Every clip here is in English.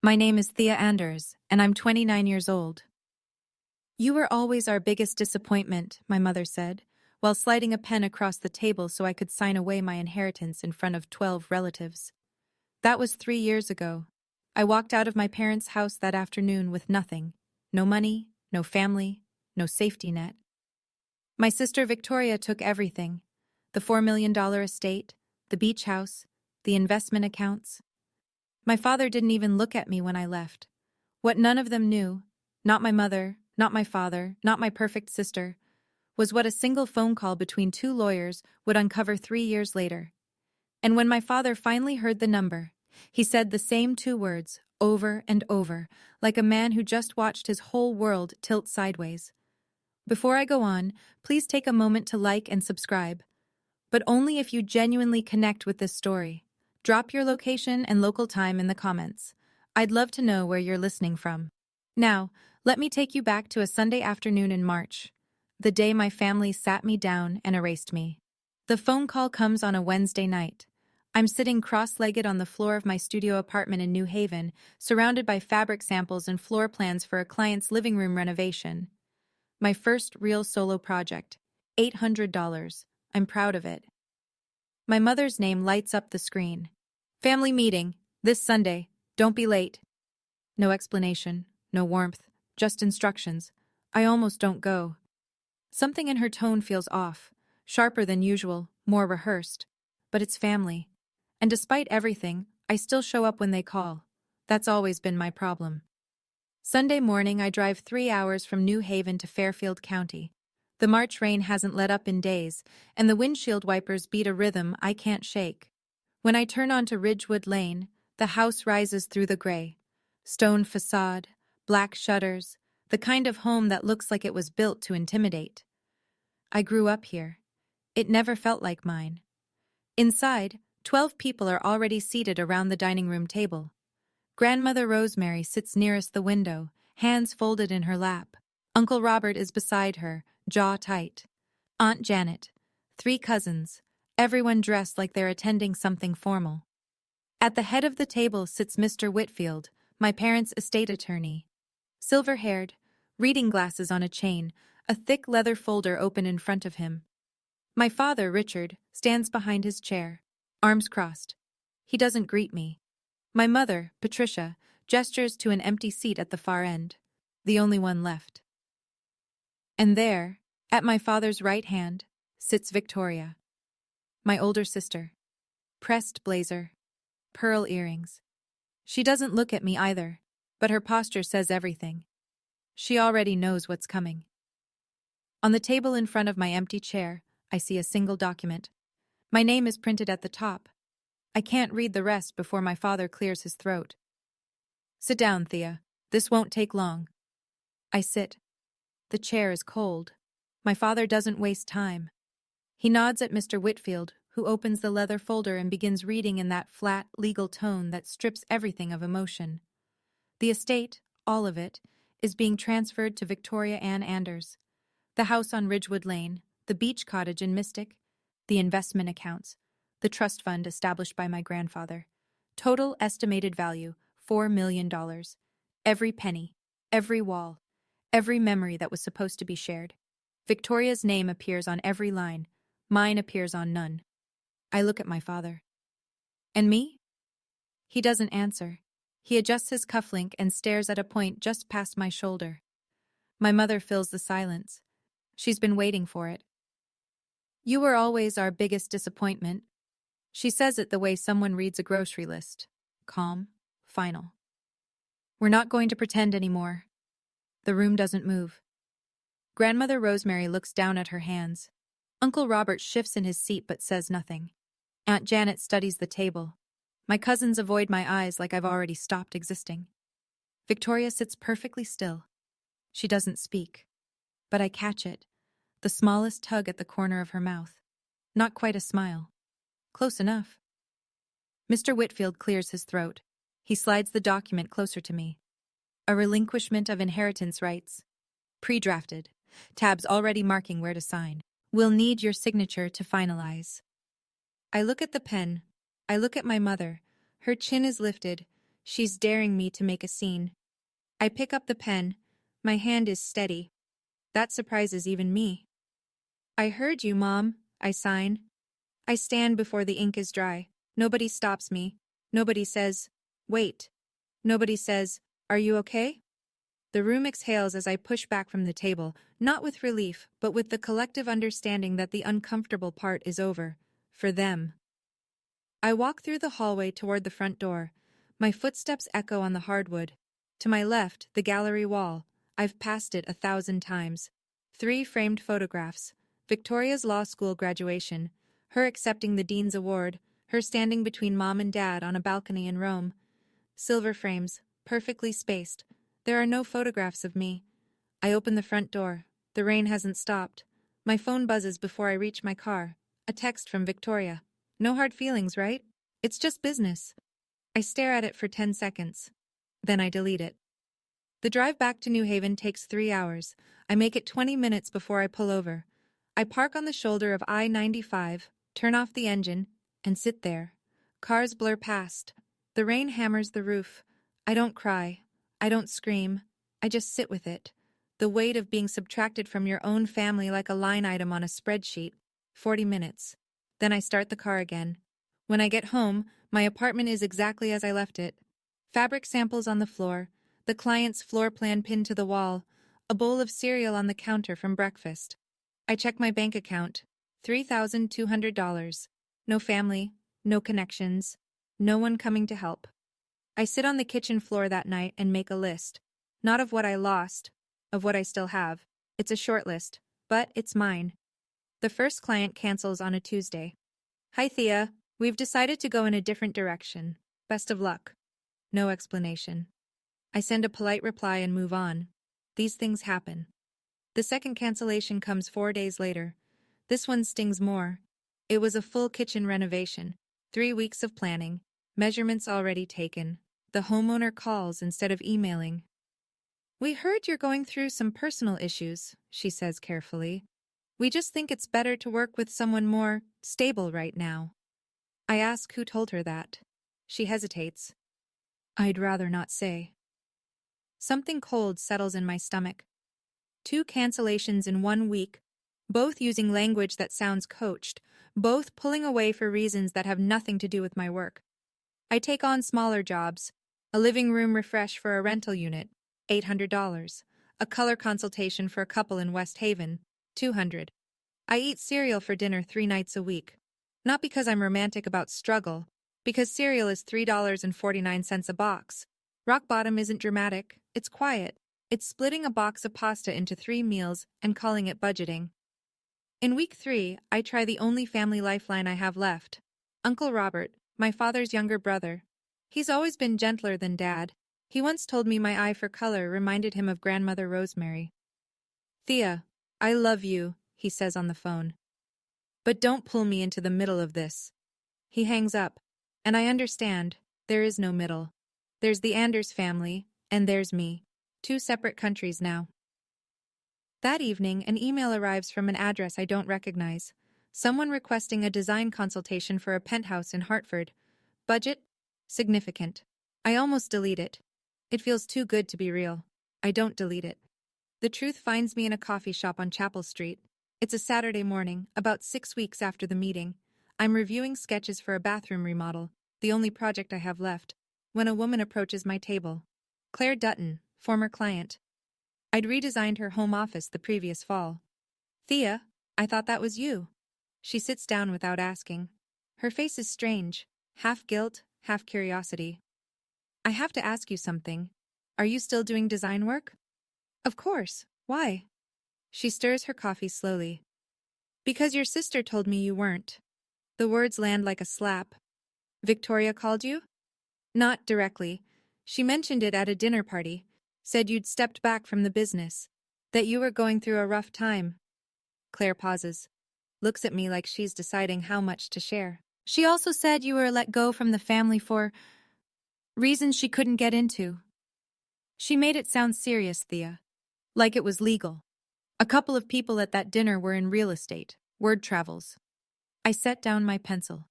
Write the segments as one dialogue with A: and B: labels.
A: My name is Thea Anders, and I'm 29 years old. You were always our biggest disappointment, my mother said, while sliding a pen across the table so I could sign away my inheritance in front of 12 relatives. That was 3 years ago. I walked out of my parents' house that afternoon with nothing. No money, no family, no safety net. My sister Victoria took everything. The $4 million estate, the beach house, the investment accounts. My father didn't even look at me when I left. What none of them knew, not my mother, not my father, not my perfect sister, was what a single phone call between two lawyers would uncover 3 years later. And when my father finally heard the number, he said the same two words over and over, like a man who just watched his whole world tilt sideways. Before I go on, please take a moment to like and subscribe, but only if you genuinely connect with this story. Drop your location and local time in the comments. I'd love to know where you're listening from. Now, let me take you back to a Sunday afternoon in March, the day my family sat me down and erased me. The phone call comes on a Wednesday night. I'm sitting cross-legged on the floor of my studio apartment in New Haven, surrounded by fabric samples and floor plans for a client's living room renovation. My first real solo project. $800. I'm proud of it. My mother's name lights up the screen. Family meeting, this Sunday. Don't be late. No explanation, no warmth, just instructions. I almost don't go. Something in her tone feels off, sharper than usual, more rehearsed. But it's family. And despite everything, I still show up when they call. That's always been my problem. Sunday morning, I drive 3 hours from New Haven to Fairfield County. The March rain hasn't let up in days, and the windshield wipers beat a rhythm I can't shake. When I turn onto Ridgewood Lane, the house rises through the gray. Stone facade, black shutters, the kind of home that looks like it was built to intimidate. I grew up here. It never felt like mine. Inside, 12 people are already seated around the dining room table. Grandmother Rosemary sits nearest the window, hands folded in her lap. Uncle Robert is beside her, jaw tight. Aunt Janet, 3 cousins, everyone dressed like they're attending something formal. At the head of the table sits Mr. Whitfield, my parents' estate attorney. Silver-haired, reading glasses on a chain, a thick leather folder open in front of him. My father, Richard, stands behind his chair, arms crossed. He doesn't greet me. My mother, Patricia, gestures to an empty seat at the far end, the only one left. And there, at my father's right hand, sits Victoria, my older sister. Pressed blazer, pearl earrings. She doesn't look at me either, but her posture says everything. She already knows what's coming. On the table in front of my empty chair, I see a single document. My name is printed at the top. I can't read the rest before my father clears his throat. Sit down, Thea. This won't take long. I sit. The chair is cold. My father doesn't waste time. He nods at Mr. Whitfield, who opens the leather folder and begins reading in that flat, legal tone that strips everything of emotion. The estate, all of it, is being transferred to Victoria Ann Anders. The house on Ridgewood Lane, the beach cottage in Mystic, the investment accounts, the trust fund established by my grandfather. Total estimated value, $4 million. Every penny, every wall, every memory that was supposed to be shared. Victoria's name appears on every line. Mine appears on none. I look at my father. And me? He doesn't answer. He adjusts his cufflink and stares at a point just past my shoulder. My mother fills the silence. She's been waiting for it. You were always our biggest disappointment. She says it the way someone reads a grocery list. Calm, final. We're not going to pretend anymore. The room doesn't move. Grandmother Rosemary looks down at her hands. Uncle Robert shifts in his seat but says nothing. Aunt Janet studies the table. My cousins avoid my eyes like I've already stopped existing. Victoria sits perfectly still. She doesn't speak. But I catch it. The smallest tug at the corner of her mouth. Not quite a smile. Close enough. Mr. Whitfield clears his throat. He slides the document closer to me. A relinquishment of inheritance rights. Pre-drafted. Tabs already marking where to sign. We'll need your signature to finalize. I look at the pen. I look at my mother. Her chin is lifted. She's daring me to make a scene. I pick up the pen. My hand is steady. That surprises even me. I heard you, Mom, I sign. I stand before the ink is dry. Nobody stops me. Nobody says, wait. Nobody says, are you okay? The room exhales as I push back from the table, not with relief, but with the collective understanding that the uncomfortable part is over. For them. I walk through the hallway toward the front door. My footsteps echo on the hardwood. To my left, the gallery wall. I've passed it 1,000 times. 3 framed photographs. Victoria's law school graduation. Her accepting the Dean's Award. Her standing between Mom and Dad on a balcony in Rome. Silver frames, perfectly spaced. There are no photographs of me. I open the front door. The rain hasn't stopped. My phone buzzes before I reach my car. A text from Victoria. No hard feelings, right? It's just business. I stare at it for 10 seconds. Then I delete it. The drive back to New Haven takes 3 hours. I make it 20 minutes before I pull over. I park on the shoulder of I-95, turn off the engine, and sit there. Cars blur past. The rain hammers the roof. I don't cry. I don't scream. I just sit with it. The weight of being subtracted from your own family like a line item on a spreadsheet. 40 minutes. Then I start the car again. When I get home, my apartment is exactly as I left it. Fabric samples on the floor, the client's floor plan pinned to the wall, a bowl of cereal on the counter from breakfast. I check my bank account. $3,200. No family, no connections, no one coming to help. I sit on the kitchen floor that night and make a list. Not of what I lost, of what I still have. It's a short list, but it's mine. The first client cancels on a Tuesday. Hi, Thea. We've decided to go in a different direction. Best of luck. No explanation. I send a polite reply and move on. These things happen. The second cancellation comes 4 days later. This one stings more. It was a full kitchen renovation. 3 weeks of planning. Measurements already taken. The homeowner calls instead of emailing. We heard you're going through some personal issues, she says carefully. We just think it's better to work with someone more stable right now. I ask who told her that. She hesitates. I'd rather not say. Something cold settles in my stomach. 2 cancellations in 1 week, both using language that sounds coached, both pulling away for reasons that have nothing to do with my work. I take on smaller jobs. A living room refresh for a rental unit, $800. A color consultation for a couple in West Haven, $200. I eat cereal for dinner 3 nights a week. Not because I'm romantic about struggle, because cereal is $3.49 a box. Rock bottom isn't dramatic, it's quiet. It's splitting a box of pasta into 3 meals and calling it budgeting. In week 3, I try the only family lifeline I have left. Uncle Robert, my father's younger brother. He's always been gentler than Dad. He once told me my eye for color reminded him of Grandmother Rosemary. Thea, I love you, he says on the phone. But don't pull me into the middle of this. He hangs up, and I understand, there is no middle. There's the Anders family, and there's me. 2 separate countries now. That evening, an email arrives from an address I don't recognize. Someone requesting a design consultation for a penthouse in Hartford. Budget? Significant. I almost delete it. It feels too good to be real. I don't delete it. The truth finds me in a coffee shop on Chapel Street. It's a Saturday morning, about 6 weeks after the meeting. I'm reviewing sketches for a bathroom remodel, the only project I have left, when a woman approaches my table. Claire Dutton, former client. I'd redesigned her home office the previous fall. Thea, I thought that was you. She sits down without asking. Her face is strange, half guilt, half curiosity. I have to ask you something. Are you still doing design work? Of course. Why? She stirs her coffee slowly. Because your sister told me you weren't. The words land like a slap. Victoria called you? Not directly. She mentioned it at a dinner party. Said you'd stepped back from the business. That you were going through a rough time. Claire pauses. Looks at me like she's deciding how much to share. She also said you were let go from the family for reasons she couldn't get into. She made it sound serious, Thea. Like it was legal. A couple of people at that dinner were in real estate. Word travels. I set down my pencil.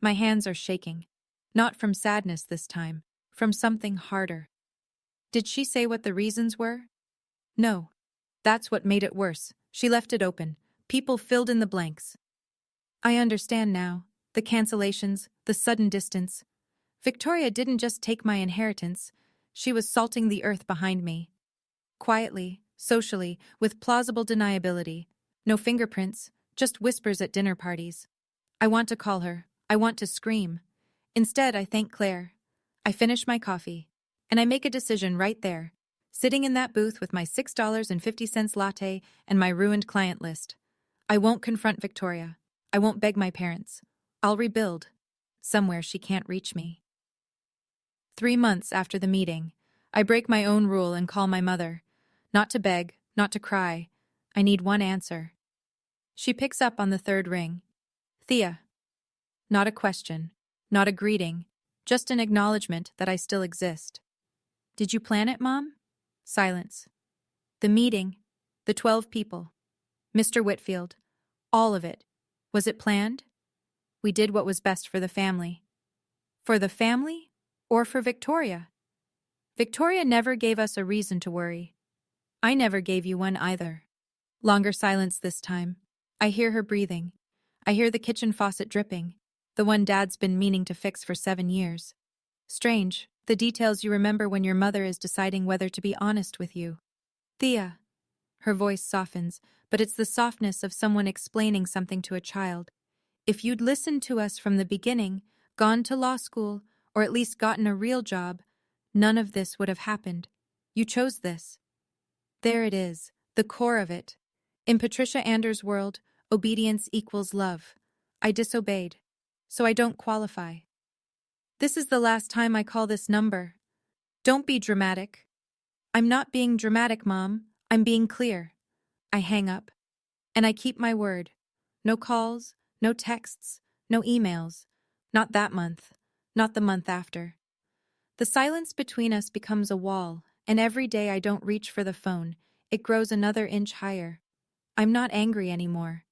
A: My hands are shaking. Not from sadness this time. from something harder. Did she say what the reasons were? No. That's what made it worse. She left it open. People filled in the blanks. I understand now. The cancellations, the sudden distance. Victoria didn't just take my inheritance. She was salting the earth behind me. Quietly, socially, with plausible deniability. No fingerprints, just whispers at dinner parties. I want to call her. I want to scream. Instead, I thank Claire. I finish my coffee. And I make a decision right there, sitting in that booth with my $6.50 latte and my ruined client list. I won't confront Victoria. I won't beg my parents. I'll rebuild. Somewhere she can't reach me. 3 months after the meeting, I break my own rule and call my mother. Not to beg, not to cry. I need one answer. She picks up on the third ring. Thea. Not a question, not a greeting, just an acknowledgement that I still exist. Did you plan it, Mom? Silence. The meeting, the 12 people, Mr. Whitfield, all of it. Was it planned? We did what was best for the family. For the family? Or for Victoria? Victoria never gave us a reason to worry. I never gave you one either. Longer silence this time. I hear her breathing. I hear the kitchen faucet dripping, the one Dad's been meaning to fix for 7 years. Strange, the details you remember when your mother is deciding whether to be honest with you. Thea. Her voice softens, but it's the softness of someone explaining something to a child. If you'd listened to us from the beginning, gone to law school, or at least gotten a real job, none of this would have happened. You chose this. There it is, the core of it. In Patricia Anders' world, obedience equals love. I disobeyed, so I don't qualify. This is the last time I call this number. Don't be dramatic. I'm not being dramatic, Mom. I'm being clear. I hang up. And I keep my word. No calls, no texts, no emails. Not that month. Not the month after. The silence between us becomes a wall, and every day I don't reach for the phone, it grows another inch higher. I'm not angry anymore.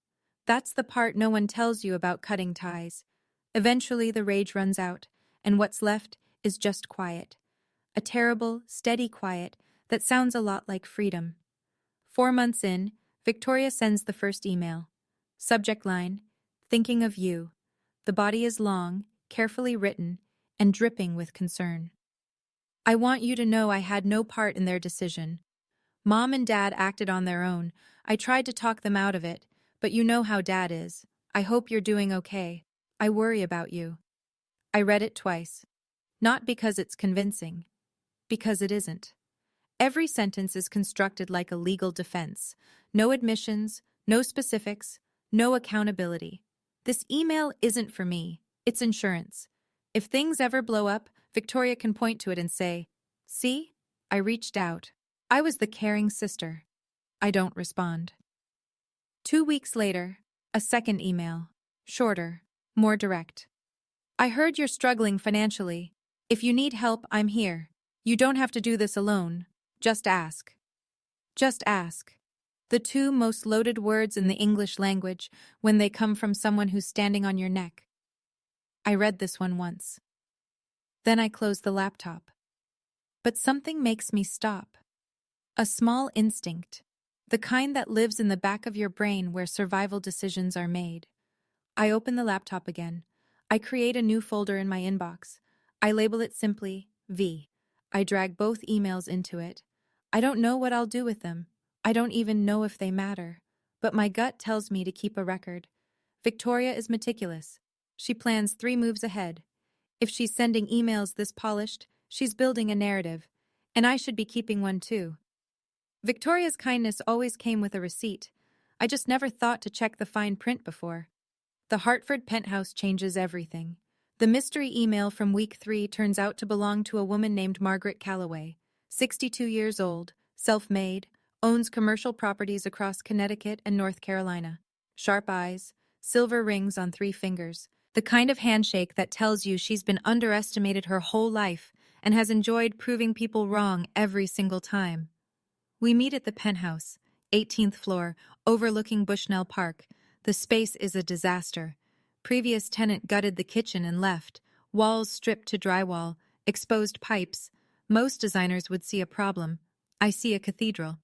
A: That's the part no one tells you about cutting ties. Eventually the rage runs out, and what's left is just quiet. A terrible, steady quiet that sounds a lot like freedom. 4 months in, Victoria sends the first email. Subject line, thinking of you. The body is long, carefully written, and dripping with concern. I want you to know I had no part in their decision. Mom and Dad acted on their own. I tried to talk them out of it, but you know how Dad is. I hope you're doing okay. I worry about you. I read it twice. Not because it's convincing. Because it isn't. Every sentence is constructed like a legal defense. No admissions, no specifics, no accountability. This email isn't for me. It's insurance. If things ever blow up, Victoria can point to it and say, "See? I reached out. I was the caring sister." I don't respond. 2 weeks later, a second email. Shorter, more direct. I heard you're struggling financially. If you need help, I'm here. You don't have to do this alone. Just ask. Just ask. The 2 most loaded words in the English language when they come from someone who's standing on your neck. I read this one once. Then I closed the laptop. But something makes me stop. A small instinct. The kind that lives in the back of your brain where survival decisions are made. I open the laptop again. I create a new folder in my inbox. I label it simply V. I drag both emails into it. I don't know what I'll do with them. I don't even know if they matter. But my gut tells me to keep a record. Victoria is meticulous. She plans 3 moves ahead. If she's sending emails this polished, she's building a narrative. And I should be keeping one too. Victoria's kindness always came with a receipt. I just never thought to check the fine print before. The Hartford penthouse changes everything. The mystery email from week 3 turns out to belong to a woman named Margaret Calloway, 62 years old, self-made, owns commercial properties across Connecticut and North Carolina. Sharp eyes, silver rings on 3 fingers, the kind of handshake that tells you she's been underestimated her whole life and has enjoyed proving people wrong every single time. We meet at the penthouse, 18th floor, overlooking Bushnell Park. The space is a disaster. Previous tenant gutted the kitchen and left, walls stripped to drywall, exposed pipes. Most designers would see a problem. I see a cathedral.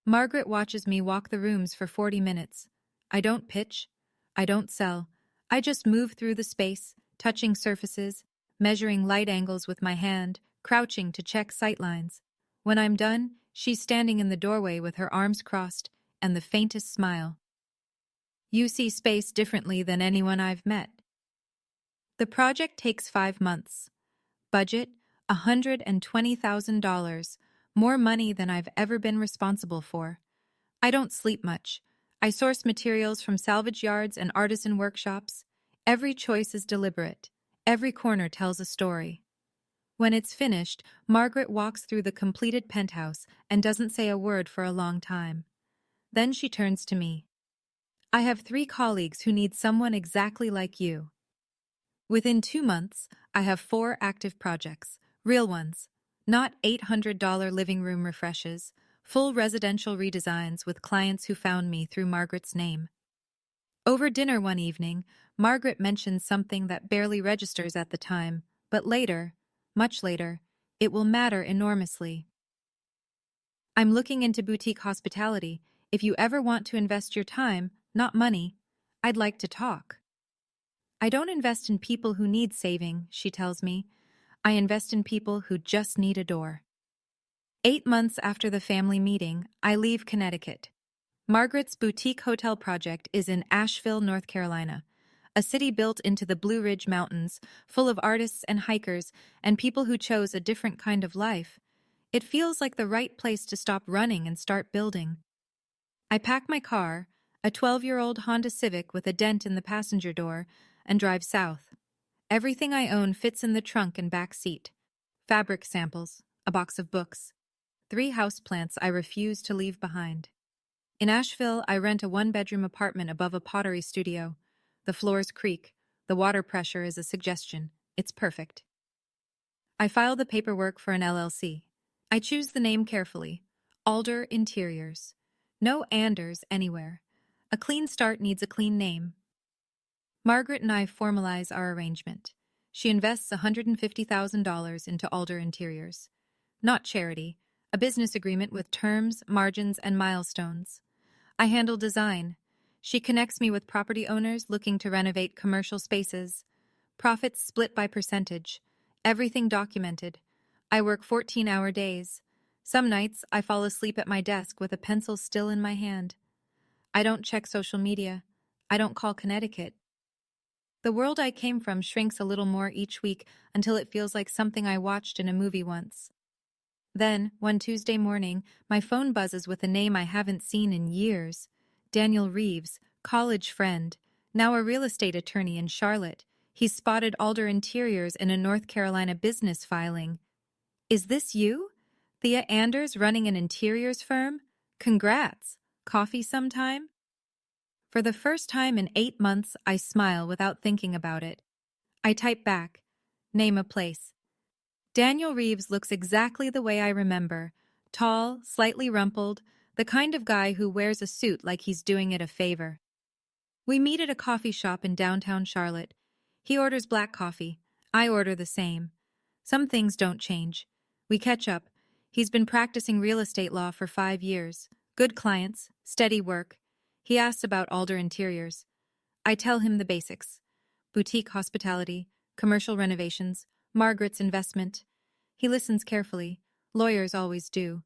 A: Margaret watches me walk the rooms for 40 minutes. I don't pitch. I don't sell. I just move through the space, touching surfaces, measuring light angles with my hand, crouching to check sightlines. When I'm done, she's standing in the doorway with her arms crossed and the faintest smile. You see space differently than anyone I've met. The project takes 5 months. Budget, $120,000, more money than I've ever been responsible for. I don't sleep much. I source materials from salvage yards and artisan workshops. Every choice is deliberate. Every corner tells a story. When it's finished, Margaret walks through the completed penthouse and doesn't say a word for a long time. Then she turns to me. I have 3 colleagues who need someone exactly like you. Within 2 months, I have 4 active projects, real ones, not $800 living room refreshes, full residential redesigns with clients who found me through Margaret's name. Over dinner one evening, Margaret mentioned something that barely registers at the time, but later, much later, it will matter enormously. I'm looking into boutique hospitality. If you ever want to invest your time, not money, I'd like to talk. I don't invest in people who need saving, she tells me. I invest in people who just need a door. 8 months after the family meeting, I leave Connecticut. Margaret's boutique hotel project is in Asheville, North Carolina, a city built into the Blue Ridge Mountains, full of artists and hikers and people who chose a different kind of life. It feels like the right place to stop running and start building. I pack my car, a 12-year-old Honda Civic with a dent in the passenger door, and drive south. Everything I own fits in the trunk and back seat. Fabric samples, a box of books, 3 houseplants I refuse to leave behind. In Asheville, I rent a 1-bedroom apartment above a pottery studio. The floors creak. The water pressure is a suggestion. It's perfect. I file the paperwork for an LLC. I choose the name carefully. Alder Interiors. No Anders anywhere. A clean start needs a clean name. Margaret and I formalize our arrangement. She invests $150,000 into Alder Interiors. Not charity, a business agreement with terms, margins, and milestones. I handle design. She connects me with property owners looking to renovate commercial spaces. Profits split by percentage. Everything documented. I work 14-hour days. Some nights, I fall asleep at my desk with a pencil still in my hand. I don't check social media. I don't call Connecticut. The world I came from shrinks a little more each week until it feels like something I watched in a movie once. Then, one Tuesday morning, my phone buzzes with a name I haven't seen in years. Daniel Reeves, college friend, now a real estate attorney in Charlotte. He's spotted Alder Interiors in a North Carolina business filing. Is this you? Thea Anders running an interiors firm? Congrats. Coffee sometime? For the first time in 8 months, I smile without thinking about it. I type back. Name a place. Daniel Reeves looks exactly the way I remember. Tall, slightly rumpled, the kind of guy who wears a suit like he's doing it a favor. We meet at a coffee shop in downtown Charlotte. He orders black coffee. I order the same. Some things don't change. We catch up. He's been practicing real estate law for 5 years. Good clients, steady work. He asks about Alder Interiors. I tell him the basics. Boutique hospitality, commercial renovations, Margaret's investment. He listens carefully. Lawyers always do.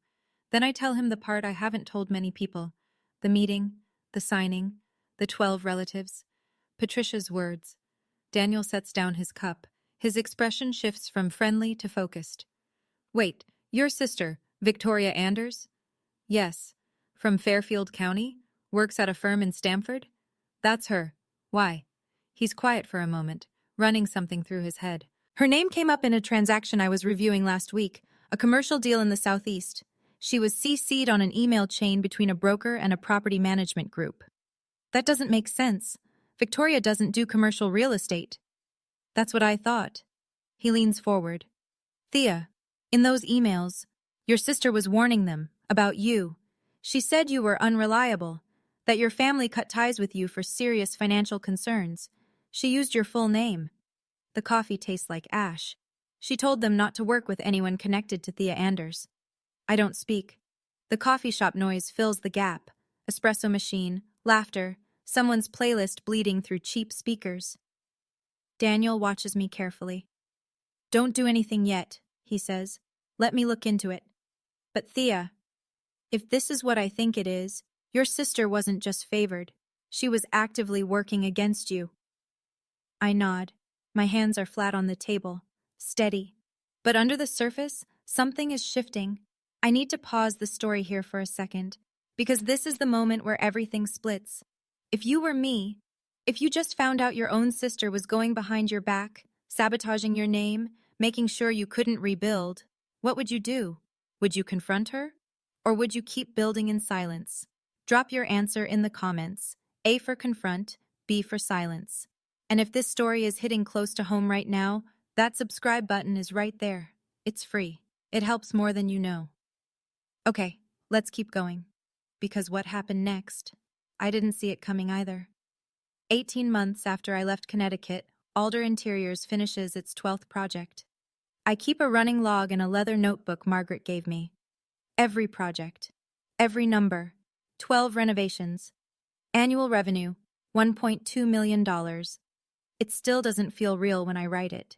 A: Then I tell him the part I haven't told many people. The meeting, the signing, the 12 relatives. Patricia's words. Daniel sets down his cup. His expression shifts from friendly to focused. Wait, your sister, Victoria Anders? Yes. From Fairfield County? Works at a firm in Stamford? That's her. Why? He's quiet for a moment, running something through his head. Her name came up in a transaction I was reviewing last week, a commercial deal in the Southeast. She was CC'd on an email chain between a broker and a property management group. That doesn't make sense. Victoria doesn't do commercial real estate. That's what I thought. He leans forward. Thea, in those emails, your sister was warning them about you. She said you were unreliable, that your family cut ties with you for serious financial concerns. She used your full name. The coffee tastes like ash. She told them not to work with anyone connected to Thea Anders. I don't speak. The coffee shop noise fills the gap. Espresso machine, laughter, someone's playlist bleeding through cheap speakers. Daniel watches me carefully. Don't do anything yet, he says. Let me look into it. But Thea, if this is what I think it is, your sister wasn't just favored. She was actively working against you. I nod. My hands are flat on the table, steady. But under the surface, something is shifting. I need to pause the story here for a second, because this is the moment where everything splits. If you were me, if you just found out your own sister was going behind your back, sabotaging your name, making sure you couldn't rebuild, what would you do? Would you confront her? Or would you keep building in silence? Drop your answer in the comments. A for confront, B for silence. And if this story is hitting close to home right now, that subscribe button is right there. It's free. It helps more than you know. Okay, let's keep going. Because what happened next? I didn't see it coming either. 18 months after I left Connecticut, Alder Interiors finishes its 12th project. I keep a running log in a leather notebook Margaret gave me. Every project. Every number. 12 renovations. Annual revenue, $1.2 million. It still doesn't feel real when I write it.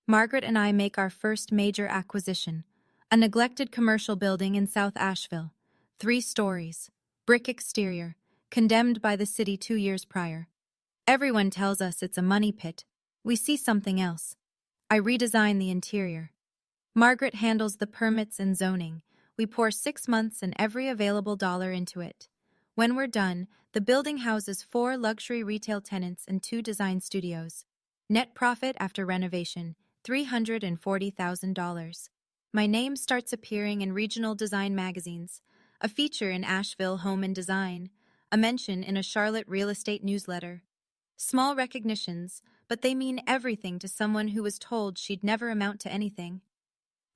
A: Margaret and I make our first major acquisition, a neglected commercial building in South Asheville, 3 stories, brick exterior, condemned by the city 2 years prior. Everyone tells us it's a money pit. We see something else. I redesign the interior. Margaret handles the permits and zoning. We pour 6 months and every available dollar into it. When we're done, the building houses 4 luxury retail tenants and 2 design studios. Net profit after renovation, $340,000. My name starts appearing in regional design magazines, a feature in Asheville Home and Design, a mention in a Charlotte real estate newsletter. Small recognitions, but they mean everything to someone who was told she'd never amount to anything.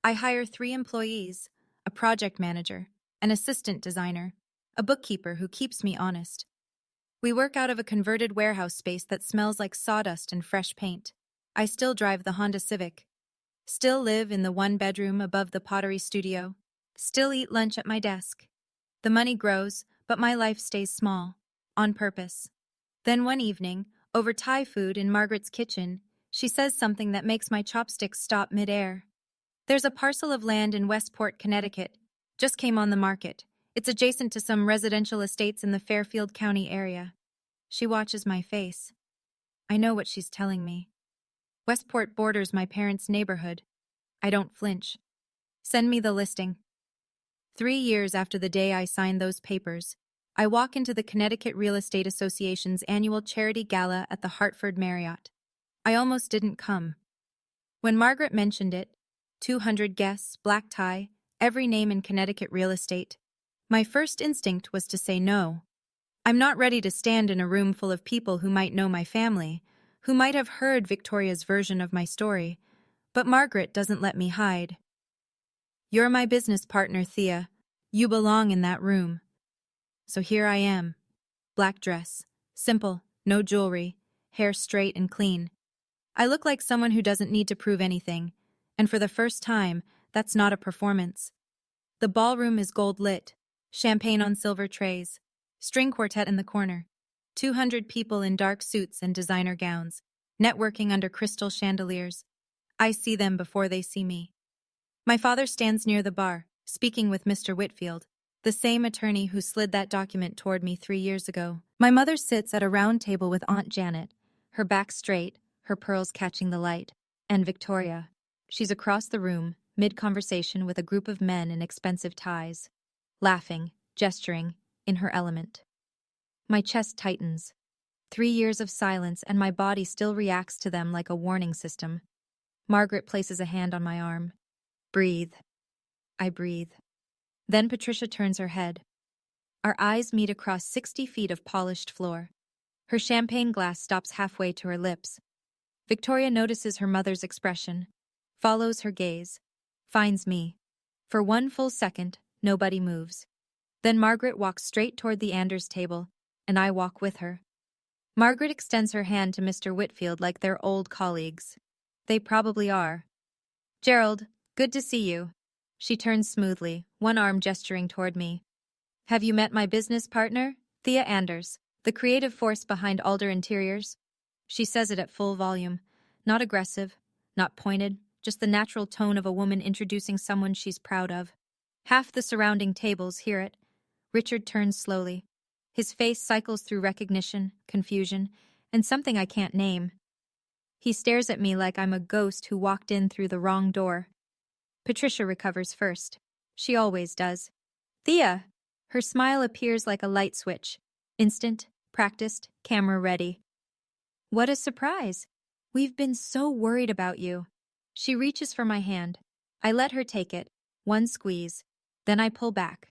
A: I hire 3 employees, a project manager, an assistant designer, a bookkeeper who keeps me honest. We work out of a converted warehouse space that smells like sawdust and fresh paint. I still drive the Honda Civic. Still live in the 1-bedroom above the pottery studio. Still eat lunch at my desk. The money grows, but my life stays small. On purpose. Then one evening, over Thai food in Margaret's kitchen, she says something that makes my chopsticks stop mid-air. There's a parcel of land in Westport, Connecticut. Just came on the market. It's adjacent to some residential estates in the Fairfield County area. She watches my face. I know what she's telling me. Westport borders my parents' neighborhood. I don't flinch. Send me the listing. 3 years after the day I signed those papers, I walk into the Connecticut Real Estate Association's annual charity gala at the Hartford Marriott. I almost didn't come. When Margaret mentioned it, 200 guests, black tie, every name in Connecticut real estate, my first instinct was to say no. I'm not ready to stand in a room full of people who might know my family, who might have heard Victoria's version of my story, but Margaret doesn't let me hide. You're my business partner, Thea. You belong in that room. So here I am. Black dress. Simple, no jewelry, hair straight and clean. I look like someone who doesn't need to prove anything, and for the first time, that's not a performance. The ballroom is gold lit, champagne on silver trays, string quartet in the corner, 200 people in dark suits and designer gowns, networking under crystal chandeliers. I see them before they see me. My father stands near the bar, speaking with Mr. Whitfield, the same attorney who slid that document toward me 3 years ago. My mother sits at a round table with Aunt Janet, her back straight, her pearls catching the light, and Victoria. She's across the room, mid-conversation with a group of men in expensive ties, laughing, gesturing, in her element. My chest tightens. 3 years of silence, and my body still reacts to them like a warning system. Margaret places a hand on my arm. Breathe. I breathe. Then Patricia turns her head. Our eyes meet across 60 feet of polished floor. Her champagne glass stops halfway to her lips. Victoria notices her mother's expression, follows her gaze, finds me. For 1 full second, nobody moves. Then Margaret walks straight toward the Anders table, and I walk with her. Margaret extends her hand to Mr. Whitfield like they're old colleagues. They probably are. Gerald, good to see you. She turns smoothly, one arm gesturing toward me. Have you met my business partner, Thea Anders, the creative force behind Alder Interiors? She says it at full volume. Not aggressive, not pointed, just the natural tone of a woman introducing someone she's proud of. Half the surrounding tables hear it. Richard turns slowly. His face cycles through recognition, confusion, and something I can't name. He stares at me like I'm a ghost who walked in through the wrong door. Patricia recovers first. She always does. Thea! Her smile appears like a light switch. Instant, practiced, camera ready. What a surprise! We've been so worried about you. She reaches for my hand. I let her take it. One squeeze. Then I pull back.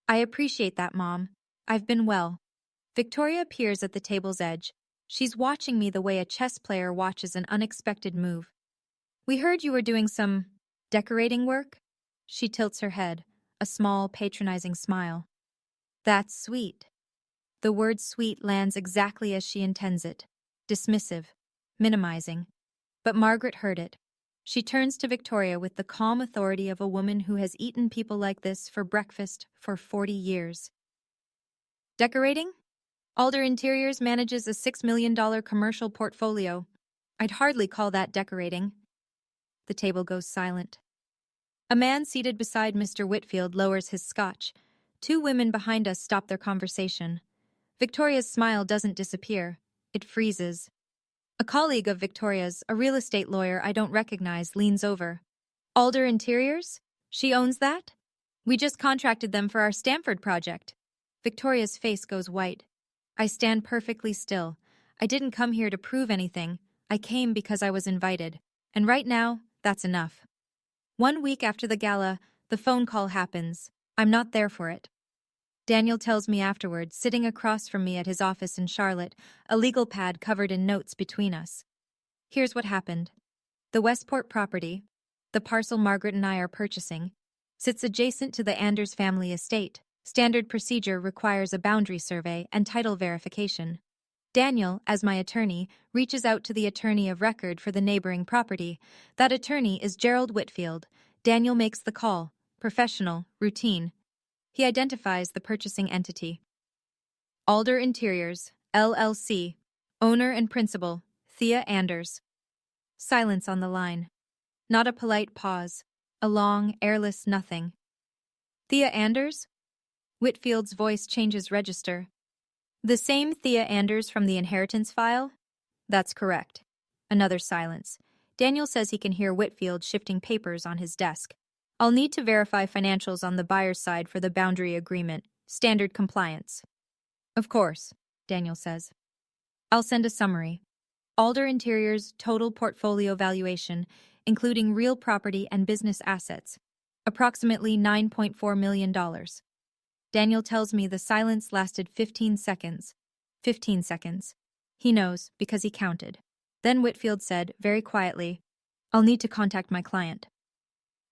A: I appreciate that, Mom. I've been well. Victoria appears at the table's edge. She's watching me the way a chess player watches an unexpected move. We heard you were doing some decorating work? She tilts her head, a small, patronizing smile. That's sweet. The word sweet lands exactly as she intends it. Dismissive, minimizing. But Margaret heard it. She turns to Victoria with the calm authority of a woman who has eaten people like this for breakfast for 40 years. Decorating? Alder Interiors manages a $6 million commercial portfolio. I'd hardly call that decorating. The table goes silent. A man seated beside Mr. Whitfield lowers his scotch. Two women behind us stop their conversation. Victoria's smile doesn't disappear. It freezes. A colleague of Victoria's, a real estate lawyer I don't recognize, leans over. Alder Interiors? She owns that? We just contracted them for our Stamford project. Victoria's face goes white. I stand perfectly still. I didn't come here to prove anything. I came because I was invited. And right now, that's enough. 1 week after the gala, the phone call happens. I'm not there for it. Daniel tells me afterward, sitting across from me at his office in Charlotte, a legal pad covered in notes between us. Here's what happened. The Westport property, the parcel Margaret and I are purchasing, sits adjacent to the Anders family estate. Standard procedure requires a boundary survey and title verification. Daniel, as my attorney, reaches out to the attorney of record for the neighboring property. That attorney is Gerald Whitfield. Daniel makes the call. Professional, routine. He identifies the purchasing entity. Alder Interiors, LLC. Owner and principal, Thea Anders. Silence on the line. Not a polite pause. A long, airless nothing. Thea Anders? Whitfield's voice changes register. The same Thea Anders from the inheritance file? That's correct. Another silence. Daniel says he can hear Whitfield shifting papers on his desk. I'll need to verify financials on the buyer's side for the boundary agreement. Standard compliance. Of course, Daniel says. I'll send a summary. Alder Interiors' total portfolio valuation, including real property and business assets. Approximately $9.4 million. Daniel tells me the silence lasted 15 seconds. 15 seconds. He knows, because he counted. Then Whitfield said, very quietly, I'll need to contact my client.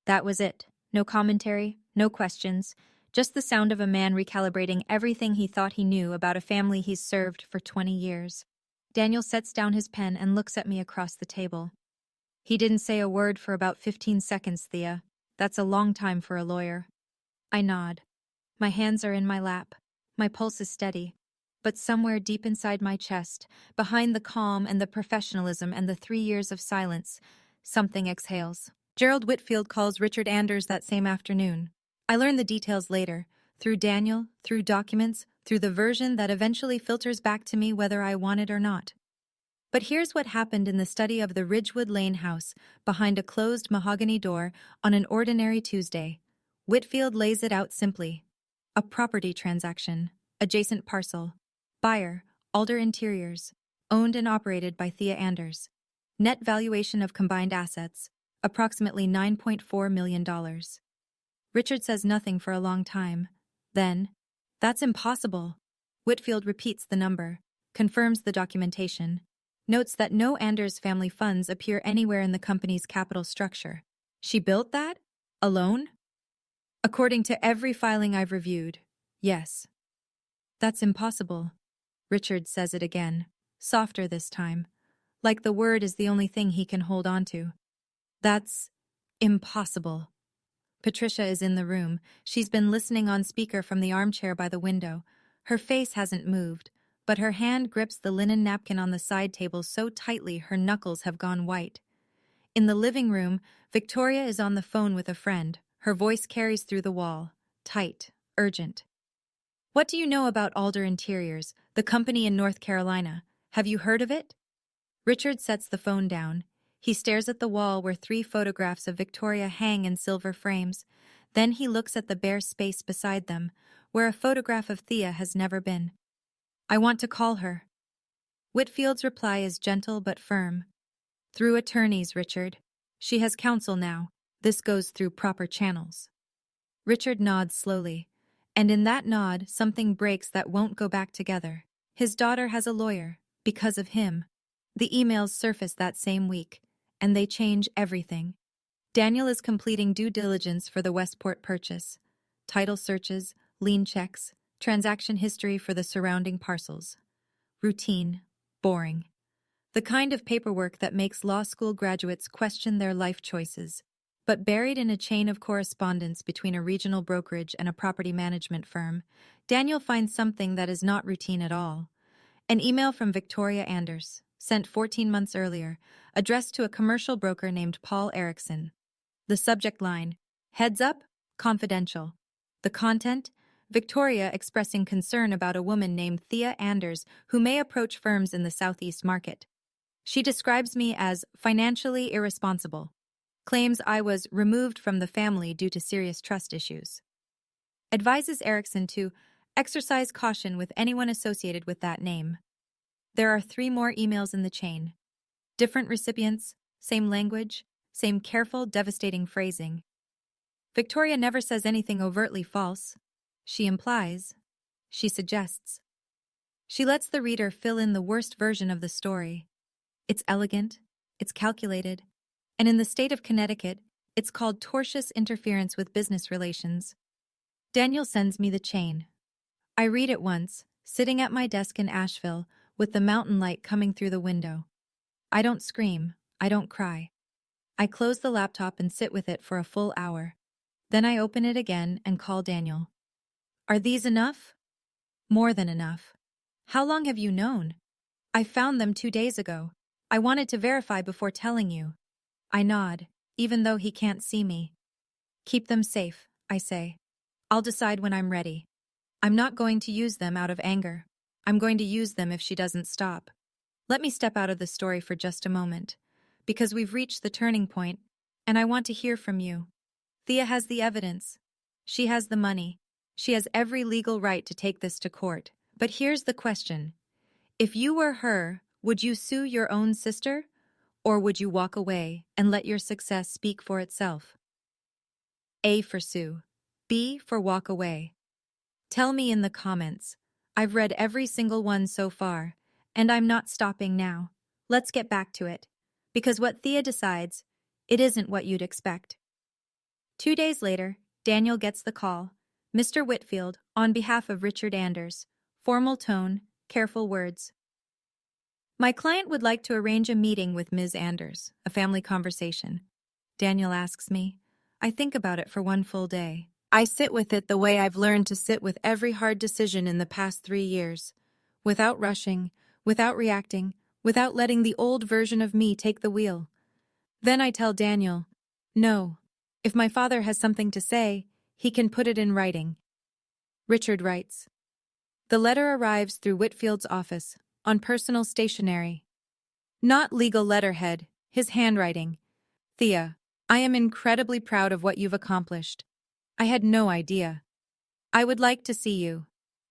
A: That was it. No commentary, no questions, just the sound of a man recalibrating everything he thought he knew about a family he's served for 20 years. Daniel sets down his pen and looks at me across the table. He didn't say a word for about 15 seconds, Thea. That's a long time for a lawyer. I nod. My hands are in my lap. My pulse is steady. But somewhere deep inside my chest, behind the calm and the professionalism and the 3 years of silence, something exhales. Gerald Whitfield calls Richard Anders that same afternoon. I learn the details later, through Daniel, through documents, through the version that eventually filters back to me whether I want it or not. But here's what happened in the study of the Ridgewood Lane house, behind a closed mahogany door, on an ordinary Tuesday. Whitfield lays it out simply. A property transaction, adjacent parcel, buyer, Alder Interiors, owned and operated by Thea Anders. Net valuation of combined assets, approximately $9.4 million. Richard says nothing for a long time. Then, that's impossible. Whitfield repeats the number, confirms the documentation, notes that no Anders family funds appear anywhere in the company's capital structure. She built that? Alone? According to every filing I've reviewed, yes. That's impossible. Richard says it again, softer this time, like the word is the only thing he can hold on to. That's Impossible. Patricia is in the room. She's been listening on speaker from the armchair by the window. Her face hasn't moved, but her hand grips the linen napkin on the side table so tightly her knuckles have gone white. In the living room, Victoria is on the phone with a friend. Her voice carries through the wall. Tight, urgent. What do you know about Alder Interiors, the company in North Carolina? Have you heard of it? Richard sets the phone down. He stares at the wall where 3 photographs of Victoria hang in silver frames. Then he looks at the bare space beside them, where a photograph of Thea has never been. I want to call her. Whitfield's reply is gentle but firm. Through attorneys, Richard. She has counsel now. This goes through proper channels. Richard nods slowly, and in that nod something breaks that won't go back together. His daughter has a lawyer, because of him. The emails surface that same week, and they change everything. Daniel is completing due diligence for the Westport purchase. Title searches, lien checks, transaction history for the surrounding parcels. Routine, boring. The kind of paperwork that makes law school graduates question their life choices. But buried in a chain of correspondence between a regional brokerage and a property management firm, Daniel finds something that is not routine at all. An email from Victoria Anders, sent 14 months earlier, addressed to a commercial broker named Paul Erickson. The subject line, heads up, confidential. The content, Victoria expressing concern about a woman named Thea Anders who may approach firms in the Southeast market. She describes me as financially irresponsible. Claims I was removed from the family due to serious trust issues. Advises Erickson to exercise caution with anyone associated with that name. There are 3 more emails in the chain. Different recipients, same language, same careful, devastating phrasing. Victoria never says anything overtly false. She implies. She suggests. She lets the reader fill in the worst version of the story. It's elegant, it's calculated, and in the state of Connecticut, it's called tortious interference with business relations. Daniel sends me the chain. I read it once, sitting at my desk in Asheville, with the mountain light coming through the window. I don't scream, I don't cry. I close the laptop and sit with it for a full hour. Then I open it again and call Daniel. Are these enough? More than enough. How long have you known? I found them 2 days ago. I wanted to verify before telling you. I nod, even though he can't see me. Keep them safe, I say. I'll decide when I'm ready. I'm not going to use them out of anger. I'm going to use them if she doesn't stop. Let me step out of the story for just a moment, because we've reached the turning point, and I want to hear from you. Thea has the evidence. She has the money. She has every legal right to take this to court. But here's the question. If you were her, would you sue your own sister? Or would you walk away and let your success speak for itself? A for sue. B for walk away. Tell me in the comments. I've read every single one so far, and I'm not stopping now. Let's get back to it. Because what Thea decides, it isn't what you'd expect. 2 days later, Daniel gets the call. Mr. Whitfield, on behalf of Richard Anders. Formal tone, careful words. My client would like to arrange a meeting with Ms. Anders, a family conversation. Daniel asks me. I think about it for 1 full day. I sit with it the way I've learned to sit with every hard decision in the past 3 years. Without rushing, without reacting, without letting the old version of me take the wheel. Then I tell Daniel, no, if my father has something to say, he can put it in writing. Richard writes. The letter arrives through Whitfield's office, on personal stationery. Not legal letterhead, his handwriting. Thea, I am incredibly proud of what you've accomplished. I had no idea. I would like to see you.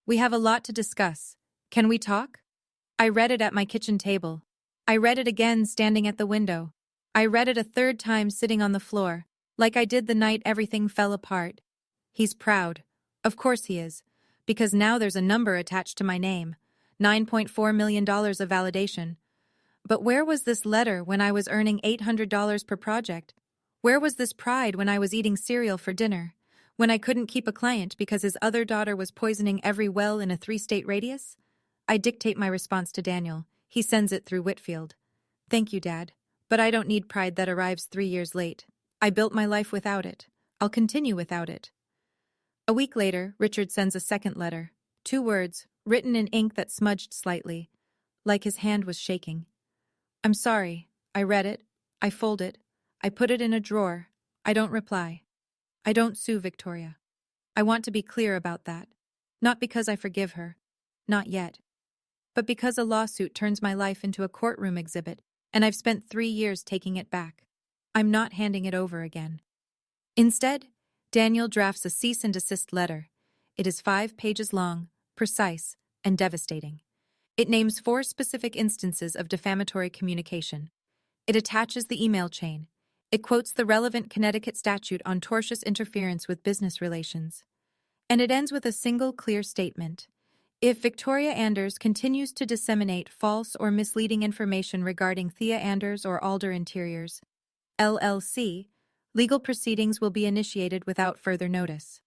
A: We have a lot to discuss. Can we talk? I read it at my kitchen table. I read it again standing at the window. I read it a 3rd time sitting on the floor, like I did the night everything fell apart. He's proud. Of course he is, because now there's a number attached to my name. $9.4 million of validation. But where was this letter when I was earning $800 per project? Where was this pride when I was eating cereal for dinner? When I couldn't keep a client because his other daughter was poisoning every well in a 3-state radius? I dictate my response to Daniel. He sends it through Whitfield. Thank you, Dad. But I don't need pride that arrives 3 years late. I built my life without it. I'll continue without it. A week later, Richard sends a second letter. 2 words, written in ink that smudged slightly, like his hand was shaking. I'm sorry. I read it. I fold it. I put it in a drawer. I don't reply. I don't sue Victoria. I want to be clear about that. Not because I forgive her. Not yet. But because a lawsuit turns my life into a courtroom exhibit, and I've spent 3 years taking it back. I'm not handing it over again. Instead, Daniel drafts a cease and desist letter. It is 5 pages long, precise, and devastating. It names 4 specific instances of defamatory communication. It attaches the email chain. It quotes the relevant Connecticut statute on tortious interference with business relations. And it ends with a single clear statement. If Victoria Anders continues to disseminate false or misleading information regarding Thea Anders or Alder Interiors, LLC, legal proceedings will be initiated without further notice.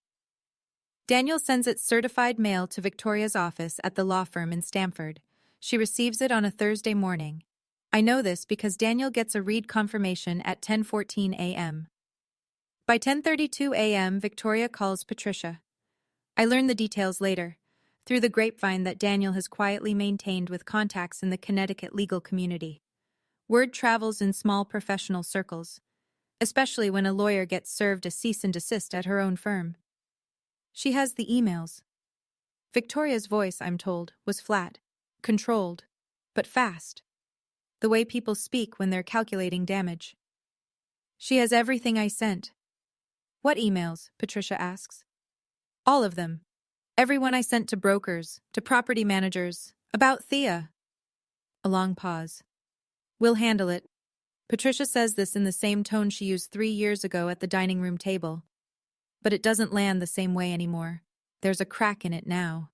A: Daniel sends it certified mail to Victoria's office at the law firm in Stamford. She receives it on a Thursday morning. I know this because Daniel gets a read confirmation at 10:14 a.m. By 10:32 a.m., Victoria calls Patricia. I learn the details later, through the grapevine that Daniel has quietly maintained with contacts in the Connecticut legal community. Word travels in small professional circles, especially when a lawyer gets served a cease and desist at her own firm. She has the emails. Victoria's voice, I'm told, was flat, controlled, but fast. The way people speak when they're calculating damage. She has everything I sent. What emails? Patricia asks. All of them. Everyone I sent to brokers, to property managers, about Thea. A long pause. We'll handle it. Patricia says this in the same tone she used 3 years ago at the dining room table. But it doesn't land the same way anymore. There's a crack in it now.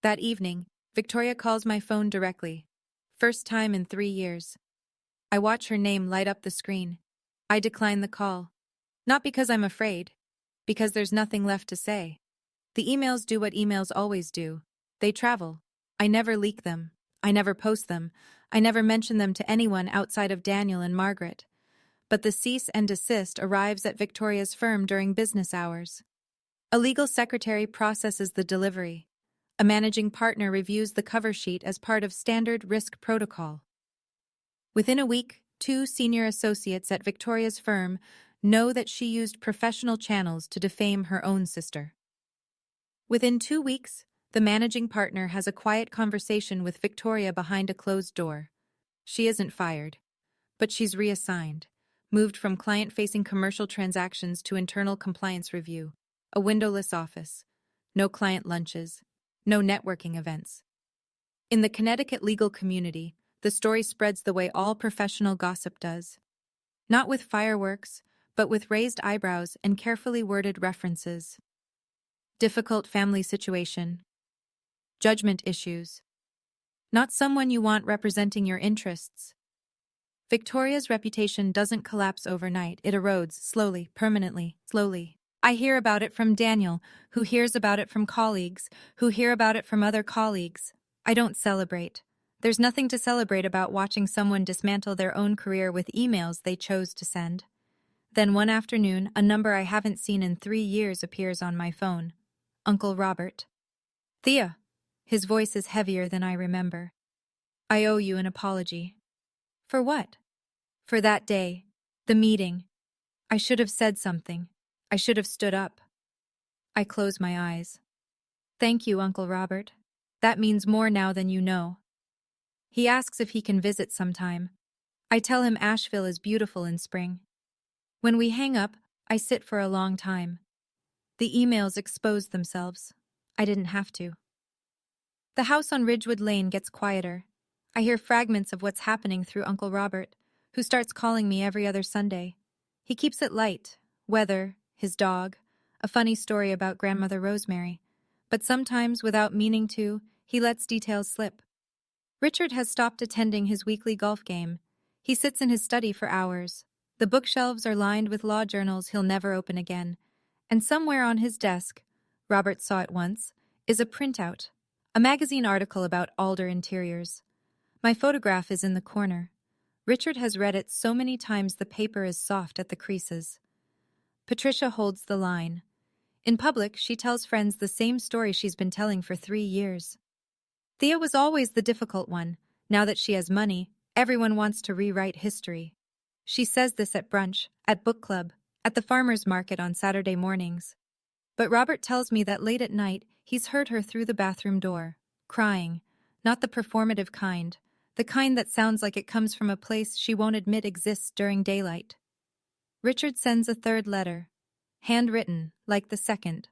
A: That evening, Victoria calls my phone directly. First time in 3 years. I watch her name light up the screen. I decline the call. Not because I'm afraid. Because there's nothing left to say. The emails do what emails always do. They travel. I never leak them. I never post them. I never mention them to anyone outside of Daniel and Margaret. But the cease and desist arrives at Victoria's firm during business hours. A legal secretary processes the delivery. A managing partner reviews the cover sheet as part of standard risk protocol. Within a week, 2 senior associates at Victoria's firm know that she used professional channels to defame her own sister. Within 2 weeks, the managing partner has a quiet conversation with Victoria behind a closed door. She isn't fired, but she's reassigned, moved from client-facing commercial transactions to internal compliance review, a windowless office, no client lunches, no networking events. In the Connecticut legal community, the story spreads the way all professional gossip does. Not with fireworks, but with raised eyebrows and carefully worded references. Difficult family situation. Judgment issues. Not someone you want representing your interests. Victoria's reputation doesn't collapse overnight. It erodes slowly, permanently, slowly. I hear about it from Daniel, who hears about it from colleagues, who hear about it from other colleagues. I don't celebrate. There's nothing to celebrate about watching someone dismantle their own career with emails they chose to send. Then one afternoon, a number I haven't seen in 3 years appears on my phone. Uncle Robert. Thea. His voice is heavier than I remember. I owe you an apology. For what? For that day. The meeting. I should have said something. I should have stood up. I close my eyes. Thank you, Uncle Robert. That means more now than you know. He asks if he can visit sometime. I tell him Asheville is beautiful in spring. When we hang up, I sit for a long time. The emails expose themselves. I didn't have to. The house on Ridgewood Lane gets quieter. I hear fragments of what's happening through Uncle Robert, who starts calling me every other Sunday. He keeps it light. Weather, his dog, a funny story about Grandmother Rosemary. But sometimes, without meaning to, he lets details slip. Richard has stopped attending his weekly golf game. He sits in his study for hours. The bookshelves are lined with law journals he'll never open again. And somewhere on his desk, Robert saw it once, is a printout, a magazine article about Alder Interiors. My photograph is in the corner. Richard has read it so many times the paper is soft at the creases. Patricia holds the line. In public, she tells friends the same story she's been telling for 3 years. Thea was always the difficult one. Now that she has money, everyone wants to rewrite history. She says this at brunch, at book club, at the farmer's market on Saturday mornings. But Robert tells me that late at night, he's heard her through the bathroom door, crying. Not the performative kind, the kind that sounds like it comes from a place she won't admit exists during daylight. Richard sends a third letter. Handwritten, like the second.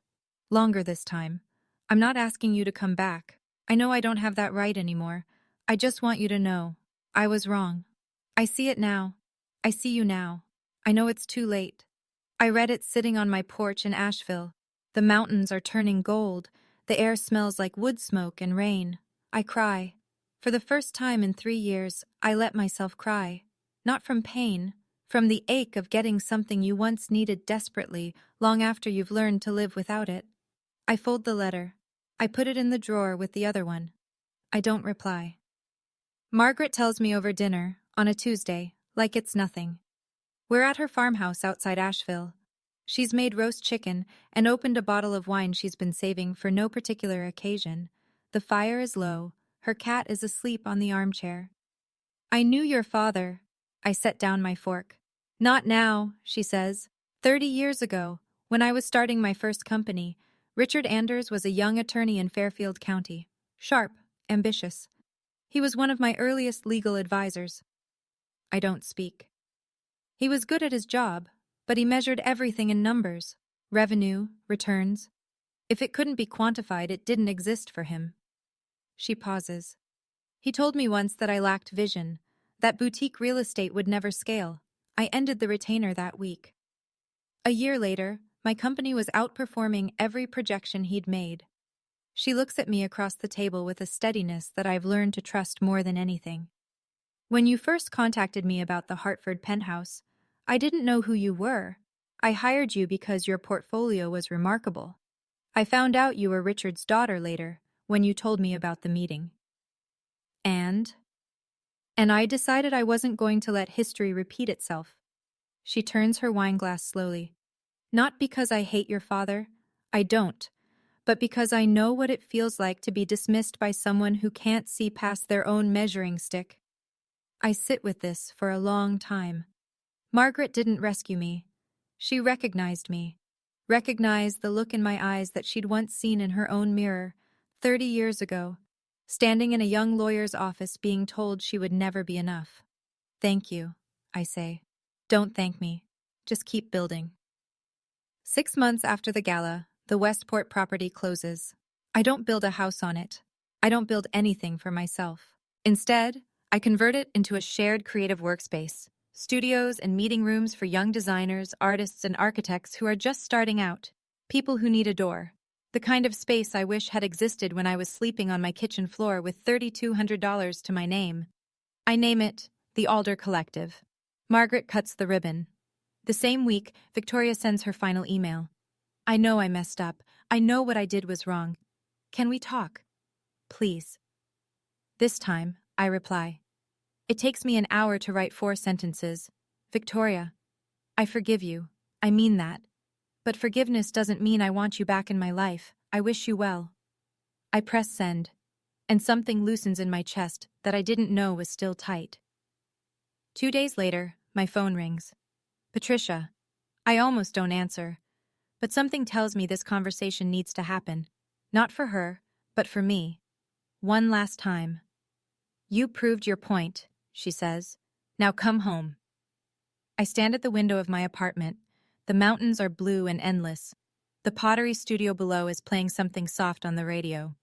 A: Longer this time. I'm not asking you to come back. I know I don't have that right anymore. I just want you to know. I was wrong. I see it now. I see you now. I know it's too late. I read it sitting on my porch in Asheville. The mountains are turning gold. The air smells like wood smoke and rain. I cry. For the first time in 3 years, I let myself cry. Not from pain, from the ache of getting something you once needed desperately, long after you've learned to live without it. I fold the letter. I put it in the drawer with the other one. I don't reply. Margaret tells me over dinner, on a Tuesday, like it's nothing. We're at her farmhouse outside Asheville. She's made roast chicken and opened a bottle of wine she's been saving for no particular occasion. The fire is low. Her cat is asleep on the armchair. I knew your father. I set down my fork. Not now, she says. 30 years ago, when I was starting my first company, Richard Anders was a young attorney in Fairfield County. Sharp, ambitious. He was one of my earliest legal advisors. I don't speak. He was good at his job, but he measured everything in numbers. Revenue, returns. If it couldn't be quantified, it didn't exist for him. She pauses. He told me once that I lacked vision, that boutique real estate would never scale. I ended the retainer that week. A year later, my company was outperforming every projection he'd made. She looks at me across the table with a steadiness that I've learned to trust more than anything. When you first contacted me about the Hartford penthouse, I didn't know who you were. I hired you because your portfolio was remarkable. I found out you were Richard's daughter later, when you told me about the meeting. And I decided I wasn't going to let history repeat itself. She turns her wineglass slowly. Not because I hate your father. I don't. But because I know what it feels like to be dismissed by someone who can't see past their own measuring stick. I sit with this for a long time. Margaret didn't rescue me. She recognized me. Recognized the look in my eyes that she'd once seen in her own mirror, 30 years ago, standing in a young lawyer's office being told she would never be enough. Thank you, I say. Don't thank me. Just keep building. 6 months after the gala, the Westport property closes. I don't build a house on it. I don't build anything for myself. Instead, I convert it into a shared creative workspace. Studios and meeting rooms for young designers, artists, and architects who are just starting out. People who need a door. The kind of space I wish had existed when I was sleeping on my kitchen floor with $3,200 to my name. I name it the Alder Collective. Margaret cuts the ribbon. The same week, Victoria sends her final email. I know I messed up. I know what I did was wrong. Can we talk? Please. This time, I reply. It takes me an hour to write 4 sentences. Victoria, I forgive you. I mean that. But forgiveness doesn't mean I want you back in my life. I wish you well. I press send, and something loosens in my chest that I didn't know was still tight. 2 days later, my phone rings. Patricia. I almost don't answer. But something tells me this conversation needs to happen. Not for her, but for me. One last time. You proved your point, she says. Now come home. I stand at the window of my apartment. The mountains are blue and endless. The pottery studio below is playing something soft on the radio.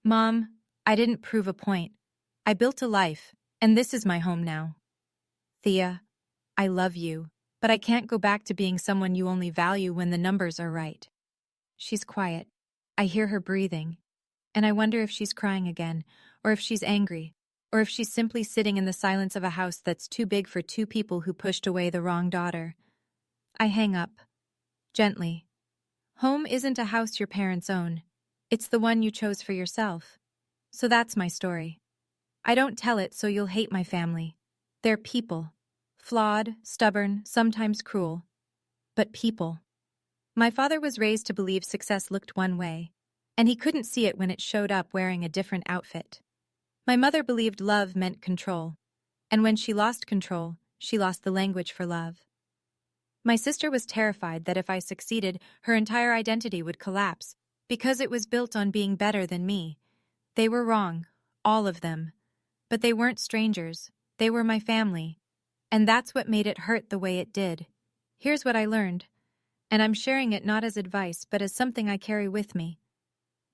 A: Mom, I didn't prove a point. I built a life, and this is my home now. Thea, I love you, but I can't go back to being someone you only value when the numbers are right. She's quiet. I hear her breathing, and I wonder if she's crying again, or if she's angry, or if she's simply sitting in the silence of a house that's too big for 2 people who pushed away the wrong daughter. I hang up. Gently. Home isn't a house your parents own. It's the one you chose for yourself. So that's my story. I don't tell it so you'll hate my family. They're people. Flawed, stubborn, sometimes cruel. But people. My father was raised to believe success looked one way, and he couldn't see it when it showed up wearing a different outfit. My mother believed love meant control, and when she lost control, she lost the language for love. My sister was terrified that if I succeeded, her entire identity would collapse, because it was built on being better than me. They were wrong, all of them. But they weren't strangers, they were my family. And that's what made it hurt the way it did. Here's what I learned, and I'm sharing it not as advice but as something I carry with me.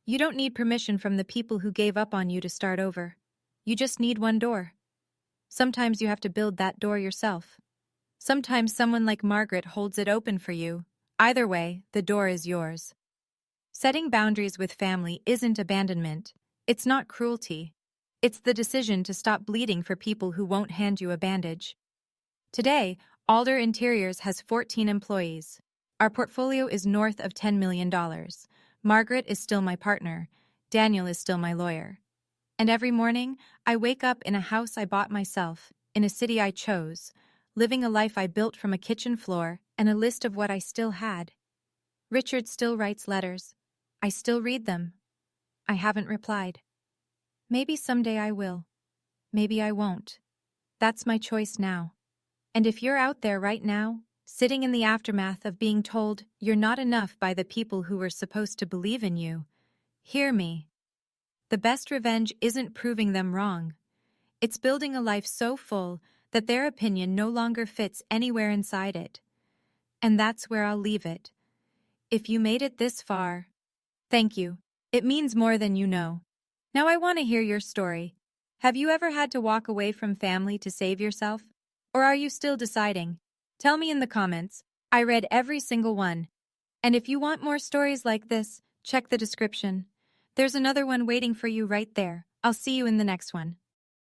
A: You don't need permission from the people who gave up on you to start over. You just need one door. Sometimes you have to build that door yourself. Sometimes someone like Margaret holds it open for you. Either way, the door is yours. Setting boundaries with family isn't abandonment. It's not cruelty. It's the decision to stop bleeding for people who won't hand you a bandage. Today, Alder Interiors has 14 employees. Our portfolio is north of $10 million. Margaret is still my partner. Daniel is still my lawyer. And every morning, I wake up in a house I bought myself, in a city I chose, living a life I built from a kitchen floor and a list of what I still had. Richard still writes letters. I still read them. I haven't replied. Maybe someday I will. Maybe I won't. That's my choice now. And if you're out there right now, sitting in the aftermath of being told you're not enough by the people who were supposed to believe in you, hear me. The best revenge isn't proving them wrong. It's building a life so full that their opinion no longer fits anywhere inside it. And that's where I'll leave it. If you made it this far, thank you. It means more than you know. Now I want to hear your story. Have you ever had to walk away from family to save yourself? Or are you still deciding? Tell me in the comments. I read every single one. And if you want more stories like this, check the description. There's another one waiting for you right there. I'll see you in the next one.